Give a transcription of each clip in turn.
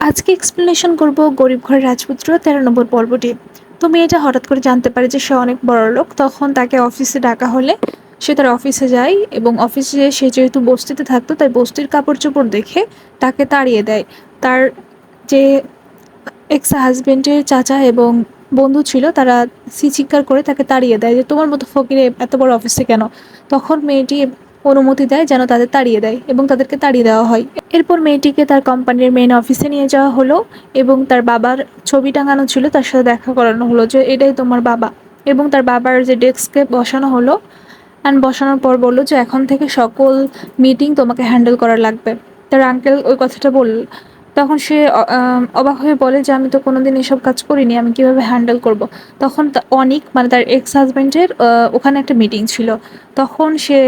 আজকে এক্সপ্লেনেশন করব গরিব ঘরের রাজপুত্র ১৩ নম্বর পর্বটি। তো মেয়েটা হঠাৎ করে জানতে পারে যে সে অনেক বড়লোক। তখন তাকে অফিসে ডাকা হলে সে তার অফিসে যায় এবং অফিসে যেয়ে সে যেহেতু বস্তিতে থাকতো তাই বস্তির কাপড়-চোপড় দেখে তাকে তাড়িয়ে দেয়। তার যে এক্স হাজবেন্ডের চাচা এবং বন্ধু ছিল তারা চিৎকার করে তাকে তাড়িয়ে দেয় যে, "তোমার মতো ফকিরে এত বড় অফিসে কেন?" তখন মেয়েটি অনুমতি দেয় যেন তাদের তাড়িয়ে দেয় এবং তাদেরকে তাড়িয়ে দেওয়া হয়। এরপর মেয়েটিকে তার কোম্পানির মেইন অফিসে নিয়ে যাওয়া হলো এবং তার বাবার ছবি টাঙানো ছিল তার সাথে দেখা করানো হলো যে এটাই তোমার বাবা, এবং তার বাবার যে ডেস্কে বসানো হলো অ্যান্ড বসানোর পর বলল যে এখন থেকে সকল মিটিং তোমাকে হ্যান্ডেল করা লাগবে। তার আঙ্কেল ওই কথাটা বলল। তখন সে অবাক হয়ে বলে যে আমি তো কোনোদিন এসব কাজ করিনি, আমি কিভাবে হ্যান্ডেল করব। তখন অনিক মানে তার এক্স হাজব্যান্ডের ওখানে একটা মিটিং ছিল। তখন সে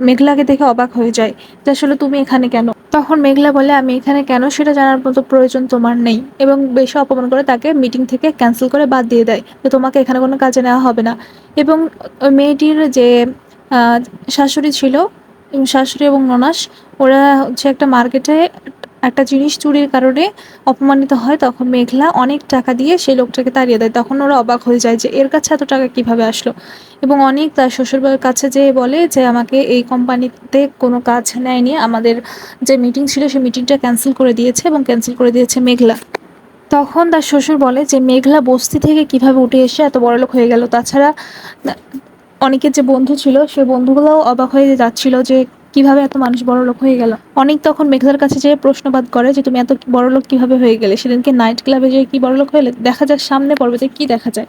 মেঘলাকে দেখে অবাক হয়ে যায় যে আসলে তুমি এখানে কেন। তখন মেঘলা বলে আমি এখানে কেন সেটা জানার মতো প্রয়োজন তোমার নেই, এবং বেশি অপমান করে তাকে মিটিং থেকে ক্যান্সেল করে বাদ দিয়ে দেয় যে তোমাকে এখানে কোনো কাজে নেওয়া হবে না। এবং ওই মেয়েটির যে আহ, শাশুড়ি ছিল, এবং শাশুড়ি এবং ননাস, ওরা হচ্ছে একটা মার্কেটে একটা জিনিস চুরির কারণে অপমানিত হয়। তখন মেঘলা অনেক টাকা দিয়ে সেই লোকটাকে তাড়িয়ে দেয়। তখন ওরা অবাক হয়ে যায় যে এর কাছে এত টাকা কিভাবে আসলো। এবং অনেক তার শ্বশুরবাড়ির কাছে যেয়ে বলে যে আমাকে এই কোম্পানিতে কোনো কাজ নেয়নি, আমাদের যে মিটিং ছিল সেই মিটিংটা ক্যান্সেল করে দিয়েছে এবং ক্যান্সেল করে দিয়েছে মেঘলা। তখন তার শ্বশুর বলে যে মেঘলা বস্তি থেকে কিভাবে উঠে এসে এত বড়লোক হয়ে গেল। তাছাড়া অনেকের যে বন্ধু ছিল সে বন্ধুগুলোও অবাক হয়ে যাচ্ছিল যে কিভাবে এত মানুষ বড়লোক হয়ে গেল। অনেক তখন মেঘলার কাছে যেয়ে প্রশ্নপাত করে যে তুমি এত বড়লোক কিভাবে হয়ে গেলে, সেদিনকে নাইট ক্লাবে যেয়ে কি বড়লোক হলে। দেখা যাক সামনে পর্বে যে কি দেখা যায়।